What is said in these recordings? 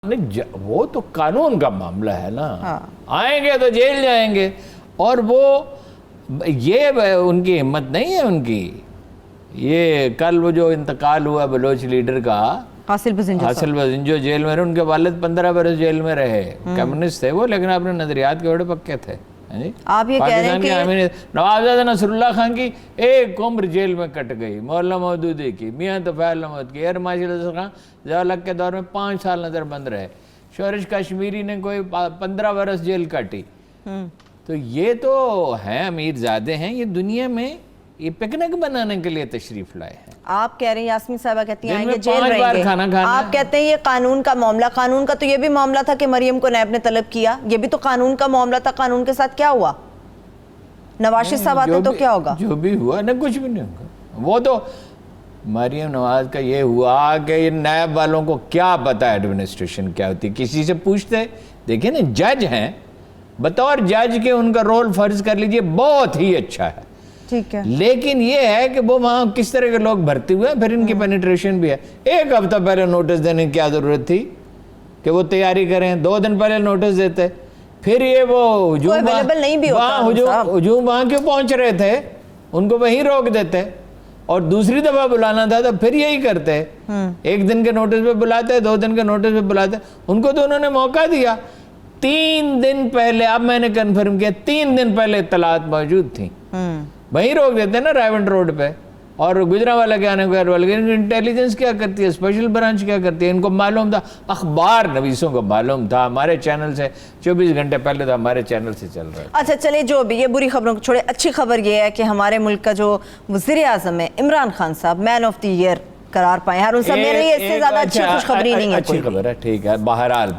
وہ تو قانون کا معاملہ ہے نا. آئیں گے تو جیل جائیں گے. اور وہ یہ ان کی ہمت نہیں ہے ان کی. یہ کل وہ جو انتقال ہوا بلوچ لیڈر کا حاصل بزنجو جیل میں رہے, ان کے والد 15 برس جیل میں رہے. کمیونسٹ تھے وہ, لیکن اپنے نظریات کے بڑے پکے تھے. آپ یہ کہہ رہے ہیں کہ نوابزادہ نصر اللہ خان کی ایک عمر جیل میں کٹ گئی, مولانا مودودی کی, میاں طفیل احمد کی, ایر ماشاء اللہ خان ضیاء الحق کے دور میں 5 سال نظر بند رہے. شورش کشمیری نے کوئی 15 برس جیل کاٹی. تو یہ تو ہیں امیر زادے ہیں, یہ دنیا میں یہ پکنک بنانے کے لیے تشریف لائے ہیں. آپ کہہ رہے ہیں, یاسمین صاحبہ کہتی ہیں یہ جیل رہیں گے. آپ کہتے ہیں یہ قانون کا معاملہ. قانون کا تو یہ بھی معاملہ تھا کہ مریم کو نیب نے طلب کیا, یہ بھی تو قانون کا معاملہ تھا. قانون کے ساتھ کیا ہوا؟ نواز شریف صاحب آتے تو کیا ہوگا؟ جو بھی ہوا نہ, کچھ بھی نہیں ہوگا. وہ تو مریم نواز کا یہ ہوا کہ یہ نیب والوں کو کیا پتا ایڈمنسٹریشن کیا ہوتی, کسی سے پوچھتے. دیکھیں نا, جج ہیں, بطور جج کے ان کا رول فرض کر لیجئے بہت ہی اچھا ہے, ٹھیک ہے, لیکن یہ ہے کہ وہ وہاں کس طرح کے لوگ بھرتی ہوئے ہیں, پھر ان کی پینیٹریشن بھی ہے. 1 ہفتہ پہلے نوٹس دینے کی کیا ضرورت تھی کہ وہ تیاری کریں؟ 2 دن پہلے نوٹس دیتے. پھر یہ وہ ہجوم وہاں کیوں پہنچ رہے تھے, ان کو وہیں روک دیتے, اور دوسری دفعہ بلانا تھا تو پھر یہی کرتے. 1 دن کے نوٹس پہ بلاتے, 2 دن کے نوٹس پہ بلاتے. ان کو تو انہوں نے موقع دیا 3 دن پہلے. اب میں نے کنفرم کیا 3 دن پہلے اطلاعات موجود تھیں, وہیں روک دیتے نا رائیونٹ روڈ پہ. اور گجرانوالہ کے آنے کو انٹیلیجنس کیا کرتی ہے, اسپیشل برانچ کیا کرتی ہے, ان کو معلوم تھا, اخبار نویسوں کو معلوم تھا, ہمارے چینل سے 24 گھنٹے پہلے تو ہمارے چینل سے چل رہا ہے. اچھا چلے, جو بھی یہ بری خبروں کو چھوڑے, اچھی خبر یہ ہے کہ ہمارے ملک کا جو وزیر اعظم ہے عمران خان صاحب مین آف دی ایئر قرار پائے. ہارون صاحب میرے لیے اس سے زیادہ اچھی خوشخبری نہیں ہے. اچھی خبر ہے, ٹھیک ہے. بہرحال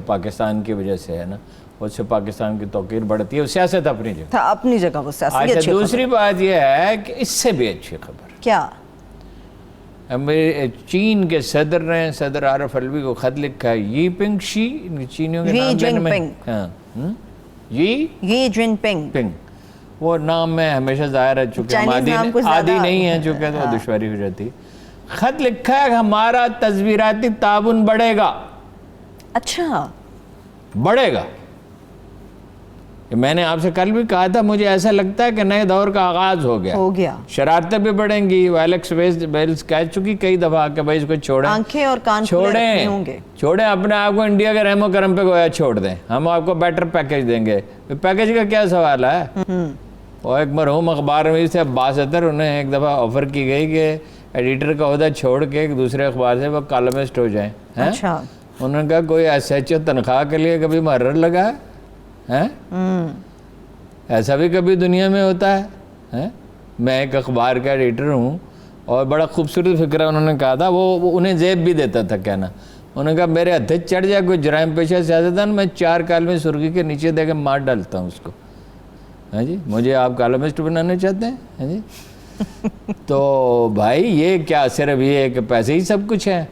پاکستان کی وجہ سے ہے نا, اس سے پاکستان کی توقیر بڑھتی ہے. سیاست اپنی جگہ وہ سیاست. دوسری بات یہ ہے کہ اس سے بھی اچھی خبر کیا, چین کے صدر نے, صدر عارف الوی کو خط لکھا ہے. یی پنگ شی, چینیوں کے نام یی جن پنگ, وہ نام میں ہمیشہ ظاہر ہے, چونکہ عادی نہیں ہے چونکہ تو دشواری ہو جاتی. خط لکھا ہے کہ ہمارا تصویراتی تعاون بڑھے گا. اچھا بڑھے گا. میں نے آپ سے کل بھی کہا تھا, مجھے ایسا لگتا ہے کہ نئے دور کا آغاز ہو گیا. شرارتیں بھی بڑھیں گی. ایلیکس ویلز کہہ چکی کئی دفعہ کہ بھائی اس کو چھوڑیں, آنکھیں اور کان چھوڑیں اپنے آپ کو انڈیا کے رحم و کرم پہ گویا چھوڑ دیں, ہم آپ کو بیٹر پیکیج دیں گے. پیکیج کا کیا سوال ہے؟ اور ایک مرحوم اخبار میں سے عباس اطہر, انہیں ایک دفعہ آفر کی گئی کہ ایڈیٹر کا عہدہ چھوڑ کے ایک دوسرے اخبار سے وہ کالمسٹ ہو جائیں. انہوں نے کہا کوئی SHO تنخواہ کے لیے کبھی مقرر لگا ہے؟ ایسا بھی کبھی دنیا میں ہوتا ہے؟ میں ایک اخبار کا ایڈیٹر ہوں, اور بڑا خوبصورت فکرہ انہوں نے کہا تھا, وہ انہیں زیب بھی دیتا تھا کہنا. انہوں نے کہا میرے ہتھے چڑھ جائے کوئی جرائم پیشہ سیاستدان, میں 4 کالمی سرخی کے نیچے دے کے مار ڈالتا ہوں اس کو. ہاں جی, مجھے آپ کالمسٹ بنانا چاہتے ہیں؟ ہاں جی. تو بھائی یہ کیا صرف یہ کہ پیسے ہی سب کچھ ہے؟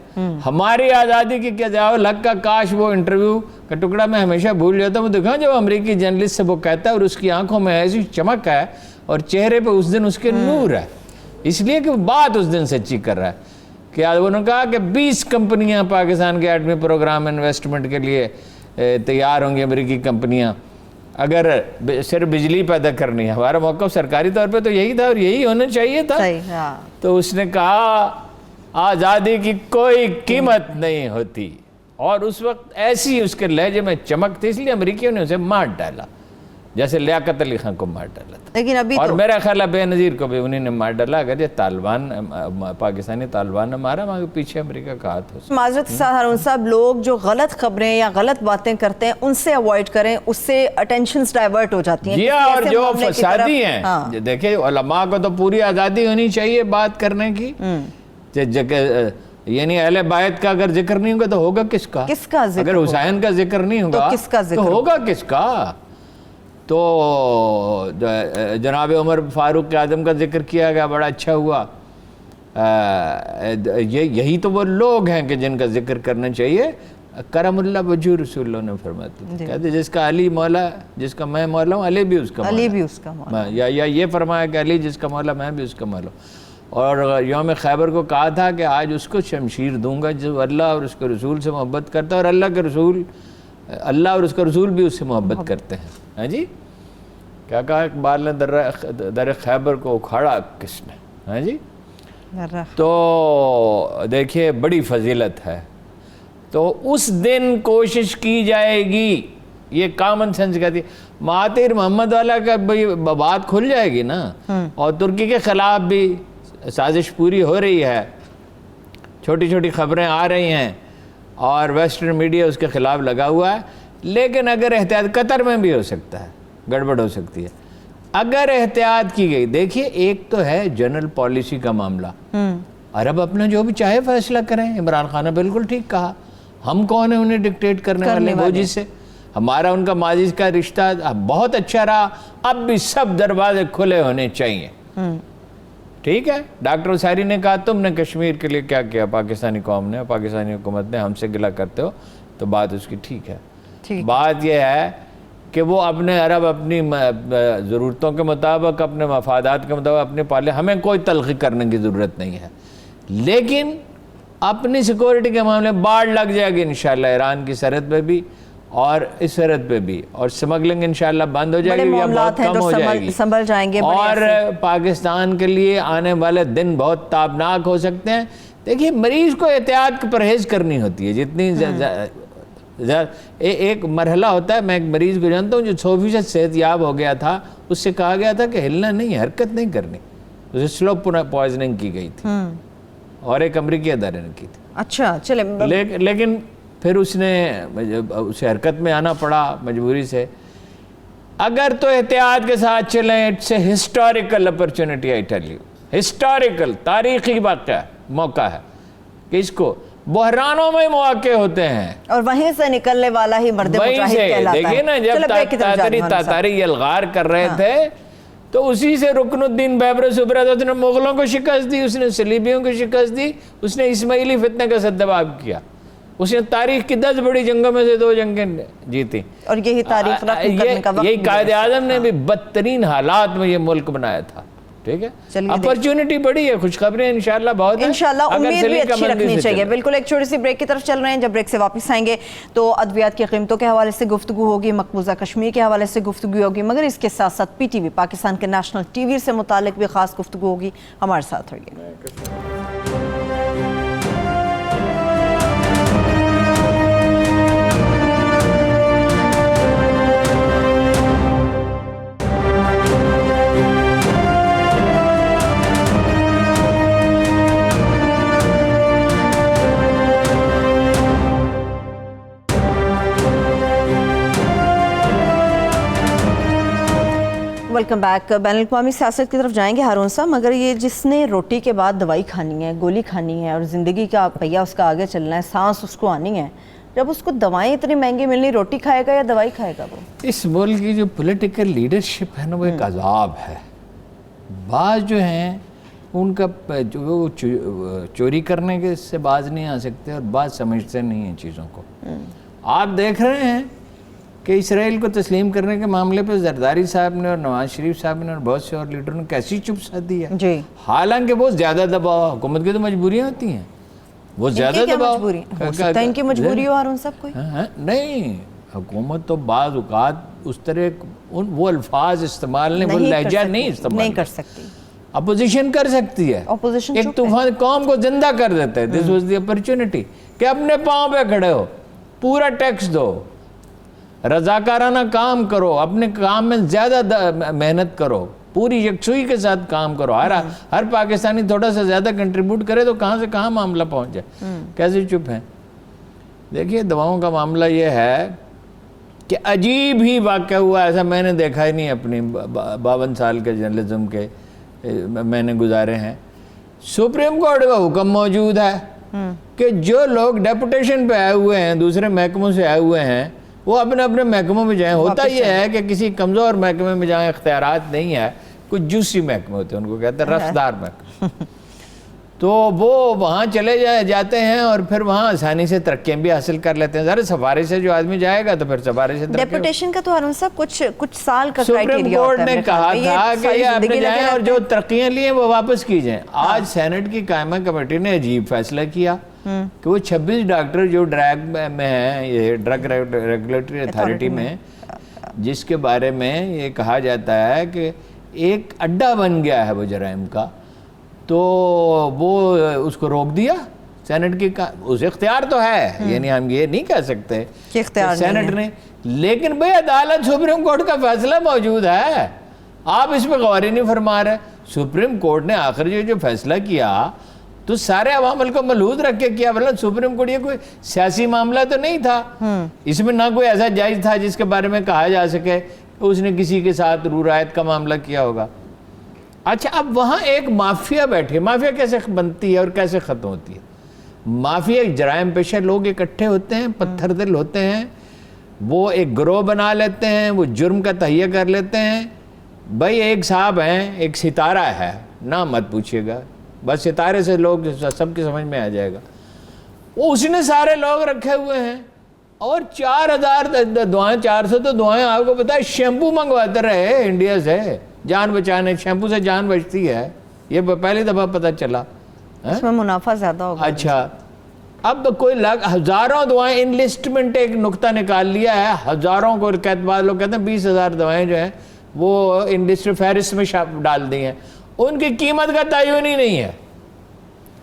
ہماری آزادی کی کیا جاؤ لگ کا, کاش وہ انٹرویو کا ٹکڑا میں ہمیشہ بھول جاتا ہوں. دیکھا جب امریکی جرنلسٹ سے وہ کہتا ہے, اور اس کی آنکھوں میں ایسی چمک ہے اور چہرے پہ اس دن اس کے نور ہے, اس لیے کہ وہ بات اس دن سچی کر رہا ہے. کہ انہوں نے کہا کہ 20 کمپنیاں پاکستان کے ایٹمی پروگرام انویسٹمنٹ کے لیے تیار ہوں گی, امریکی کمپنیاں, اگر صرف بجلی پیدا کرنی ہے. ہمارا موقف سرکاری طور پہ تو یہی تھا اور یہی ہونا چاہیے تھا. تو اس نے کہا آزادی کی کوئی قیمت نہیں ہوتی, اور اس وقت ایسی اس کے لہجے میں چمک تھی, اس لیے امریکیوں نے اسے مار ڈالا جیسے لیاقت علی خان کو مار ڈالا تھا. لیکن ابھی اور میرا خیال ہے بے نظیر کو بھی انہیں نے مار ڈالا. اگر یہ طالبان, پاکستانی طالبان نے مارا, وہاں کے پیچھے امریکہ کا ہاتھ ہو. معذرت ہارون صاحب, لوگ جو غلط خبریں یا غلط باتیں کرتے ہیں ان سے اوائڈ کریں, اس سے اٹینشنز ڈائیورٹ ہو جاتی ہیں. اور جو فسادی ہیں, دیکھیں علماء کو تو پوری آزادی ہونی چاہیے بات کرنے کی. یعنی اہل بیت کا اگر ذکر نہیں ہوگا تو ہوگا کس کا؟ اگر حسین کا ذکر نہیں ہوگا تو ہوگا کس کا؟ تو جناب عمر فاروق اعظم کا ذکر کیا گیا, بڑا اچھا ہوا. یہی تو وہ لوگ ہیں کہ جن کا ذکر کرنا چاہیے. کرم اللہ وجہ رسول اللہ نے فرماتے کہتے جس کا علی مولا, جس کا میں مولا ہوں, علی بھی اس کا مولا. یا یہ فرمایا کہ علی جس کا مولا میں بھی اس کا مولا. اور یوم خیبر کو کہا تھا کہ آج اس کو شمشیر دوں گا جو اللہ اور اس کے رسول سے محبت کرتا ہے، اور اللہ اور اس کا رسول بھی اس سے محبت کرتے ہیں. ہاں جی، کیا کہا اقبال نے، در خیبر کو اکھاڑا کس نے. ہاں جی، تو دیکھیے بڑی فضیلت ہے. تو اس دن کوشش کی جائے گی، یہ کامن سینس کہتی ہے. مہاتیر محمد والا کا بات کھل جائے گی نا، اور ترکی کے خلاف بھی سازش پوری ہو رہی ہے، چھوٹی چھوٹی خبریں آ رہی ہیں اور ویسٹرن میڈیا اس کے خلاف لگا ہوا ہے. لیکن اگر احتیاط، قطر میں بھی ہو سکتا ہے، گڑبڑ ہو سکتی ہے اگر احتیاط کی گئی. دیکھیے ایک تو ہے جنرل پالیسی کا معاملہ، عرب اپنا جو بھی چاہے فیصلہ کریں. عمران خان نے بالکل ٹھیک کہا، ہم کون ہیں انہیں ڈکٹیٹ کرنے والے. وہ جس سے ہمارا ان کا ماضی کا رشتہ بہت اچھا رہا، اب بھی سب دروازے کھلے ہونے چاہیے. ٹھیک ہے، ڈاکٹر ساری نے کہا تم نے کشمیر کے لیے کیا کیا، پاکستانی قوم نے، پاکستانی حکومت نے، ہم سے گلہ کرتے ہو، تو بات اس کی ٹھیک ہے. بات یہ ہے کہ وہ اپنے عرب اپنی ضرورتوں کے مطابق، اپنے مفادات کے مطابق اپنے پالے، ہمیں کوئی تلخی کرنے کی ضرورت نہیں ہے. لیکن اپنی سیکورٹی کے معاملے باڑ لگ جائے گی انشاءاللہ ایران کی سرحد پہ بھی اور اس سرحد پہ بھی، اور سمگلنگ انشاءاللہ بند ہو جائے گی یا بہت کم ہو جائے گی، سنبھل جائیں گے. اور پاکستان کے لیے آنے والے دن بہت تابناک ہو سکتے ہیں. دیکھیے مریض کو احتیاط کی پرہیز کرنی ہوتی ہے. جتنی ایک مرحلہ ہوتا ہے، میں ایک مریض کو جانتا ہوں جو 100% صحت یاب ہو گیا تھا، اس سے کہا گیا تھا کہ ہلنا نہیں، حرکت نہیں کرنی. اسے سلو پوائزننگ کی گئی تھی اور ایک امریکی ادارے نے کی تھی. اچھا چلے، لیکن پھر اسے حرکت میں آنا پڑا مجبوری سے. اگر تو احتیاط کے ساتھ چلیں، it's a historical opportunity, I tell you, historical, تاریخی واقعہ موقع ہے کہ اس کو بحرانوں میں مواقع ہوتے ہیں، اور وہیں سے نکلنے والا ہی مرد مجاہد کہلاتا ہے. دیکھیے نا، جب تاتاری یلغار کر رہے تھے تو اسی سے رکن الدین بیبرس ابھرا تھا. اس نے مغلوں کو شکست دی، اس نے صلیبیوں کو شکست دی، اس نے اسماعیلی فتنے کا سدباب کیا. اس نے تاریخ کی 10 بڑی جنگوں میں سے 2 جنگیں جیتی، اور یہی تاریخ رقم کرنے کا وقت. یہی قائد اعظم نے بھی بدترین حالات میں یہ ملک بنایا تھا. ٹھیک ہے، اپرچونٹی بڑی ہے، خوشخبری انشاءاللہ بہت ہے، انشاءاللہ امید بھی اچھی رکھنی چاہیے. بالکل، ایک چھوٹی سی بریک کی طرف چل رہے ہیں. جب بریک سے واپس آئیں گے تو ادویات کی قیمتوں کے حوالے سے گفتگو ہوگی، مقبوضہ کشمیر کے حوالے سے گفتگو ہوگی، مگر اس کے ساتھ ساتھ پی ٹی وی پاکستان کے نیشنل ٹی وی سے متعلق بھی خاص گفتگو ہوگی. ہمارے ساتھ رہیے. Welcome back. بین الاقوامی سیاست کی طرف جائیں گے ہارون صاحب، مگر یہ جس نے روٹی کے بعد دوائی کھانی ہے، گولی کھانی ہے، اور زندگی کا پہیہ اس کا آگے چلنا ہے، سانس اس کو آنی ہے، جب اس کو دوائیں اتنی مہنگی ملنی، روٹی کھائے گا یا دوائی کھائے گا؟ وہ اس ملک کی جو پولیٹیکل لیڈرشپ ہے نا، وہ ایک عذاب ہے. بعض جو ہیں ان کا جو چوری کرنے کے سے باز نہیں آ سکتے، اور بعض سمجھتے نہیں ہیں چیزوں کو. آپ دیکھ رہے ہیں کہ اسرائیل کو تسلیم کرنے کے معاملے پہ زرداری صاحب نے اور نواز شریف صاحب نے اور بہت سے اور لیڈروں نے کیسی چپ ساتھ دی ہے. جی، حالانکہ بہت زیادہ دباؤ، حکومت کی تو مجبوریاں ہوتی ہیں، وہ زیادہ دباؤ. ہو سکتا ہے ان کی مجبوری ہو ہارون صاحب کوئی. نہیں، حکومت تو بعض اوقات اس طرح وہ الفاظ استعمال نہیں، وہ لہجہ نہیں استعمال کر سکتی. اپوزیشن کر سکتی ہے، ایک طوفان قوم کو زندہ کر دیتا ہے. دس واز دی اپرچونٹی کہ اپنے پاؤں پہ کھڑے ہو، پورا ٹیکس دو، رضاکارانہ کام کرو، اپنے کام میں زیادہ محنت کرو، پوری یکسوئی کے ساتھ کام کرو. ہر پاکستانی تھوڑا سا زیادہ کنٹریبیوٹ کرے تو کہاں سے کہاں معاملہ پہنچ جائے. کیسے چپ ہیں؟ دیکھیے دواؤں کا معاملہ یہ ہے کہ عجیب ہی واقعہ ہوا، ایسا میں نے دیکھا ہی نہیں اپنی 52 سال کے جرنلزم کے میں نے گزارے ہیں. سپریم کورٹ کا حکم موجود ہے کہ جو لوگ ڈیپوٹیشن پہ آئے ہوئے ہیں، دوسرے محکموں سے آئے ہوئے ہیں، وہ اپنے اپنے محکموں میں جائیں. ہوتا یہ ہے کہ کسی کمزور محکمے میں جہاں اختیارات نہیں ہے، کچھ جوسی محکمے ہوتے ہیں، ان کو کہتے ہیں رفتار محکمے. تو وہ وہاں چلے جاتے ہیں اور پھر وہاں آسانی سے ترقیاں بھی حاصل کر لیتے ہیں. ذرا سفارش سے جو آدمی جائے گا تو پھر سفارش سے ڈیپوٹیشن کا تو ہارون صاحب کچھ سال کا سپریم کرائیٹیریا کورٹ ہوتا ہے. نے کہا تھا کہ یہ آپ نے جائیں اور جو ترقیاں لی ہیں وہ واپس کی جائیں. آج سینٹ کی قائمہ کمیٹی نے عجیب فیصلہ کیا کہ وہ 26 ڈاکٹر جو ڈرگ میں ہیں, یہ ڈرگ ریگولیٹری اتھارٹی میں, جس کے بارے میں یہ کہا جاتا ہے کہ ایک اڈا بن گیا ہے وہ جرائم کا, تو وہ اس کو روک دیا سینٹ کی. اس اختیار تو ہے, یعنی ہم یہ نہیں کہہ سکتے کہ سینٹ نے, لیکن بھئی عدالت سپریم کورٹ کا فیصلہ موجود ہے, آپ اس پہ غور ہی نہیں فرما رہے. سپریم کورٹ نے آخر جو فیصلہ کیا تو سارے عوامل کو ملحوظ رکھ کے کیا, ورنہ سپریم کورٹ یہ کوئی سیاسی معاملہ تو نہیں تھا, اس میں نہ کوئی ایسا جج تھا جس کے بارے میں کہا جا سکے کہ اس نے کسی کے ساتھ رو رعایت کا معاملہ کیا ہوگا. اچھا, اب وہاں ایک مافیا بیٹھے. مافیا کیسے بنتی ہے اور کیسے ختم ہوتی ہے؟ مافیا ایک جرائم پیشہ لوگ اکٹھے ہوتے ہیں, پتھر دل ہوتے ہیں, وہ ایک گروہ بنا لیتے ہیں, وہ جرم کا تہیہ کر لیتے ہیں. بھائی ایک صاحب ہیں, ایک ستارہ ہے, نام مت پوچھیے گا, بس ستارے سے لوگ سب کی سمجھ میں آ جائے گا. وہ اس نے سارے لوگ رکھے ہوئے ہیں اور 4000 دعائیں, 400 تو دعائیں آپ کو پتا ہے شیمپو منگواتے رہے انڈیا سے جان بچانے. شیمپو سے جان بچتی ہے, یہ پہلی دفعہ پتہ چلا. اس میں منافع زیادہ ہوگا. اچھا, اب کوئی ہزاروں دعائیں, انلسٹمنٹ ایک نقطہ نکال لیا ہے, ہزاروں کو بعض لوگ کہتے ہیں 20,000 دعائیں جو ہیں وہ انڈسٹری فہرست میں ڈال دی ہیں. ان کی قیمت کا تعین ہی نہیں ہے.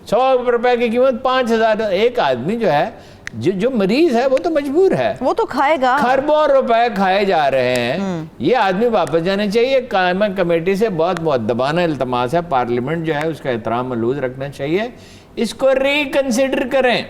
100 روپے کی قیمت 5,000. ایک آدمی جو ہے جو مریض ہے وہ تو مجبور ہے, وہ تو کھائے گا. خربوں روپے کھائے جا رہے ہیں. یہ آدمی واپس جانے چاہیے. قائمہ کمیٹی سے بہت مؤدبانہ التماس ہے, پارلیمنٹ جو ہے اس کا احترام ملحوظ رکھنا چاہیے, اس کو ریکنسیڈر کریں.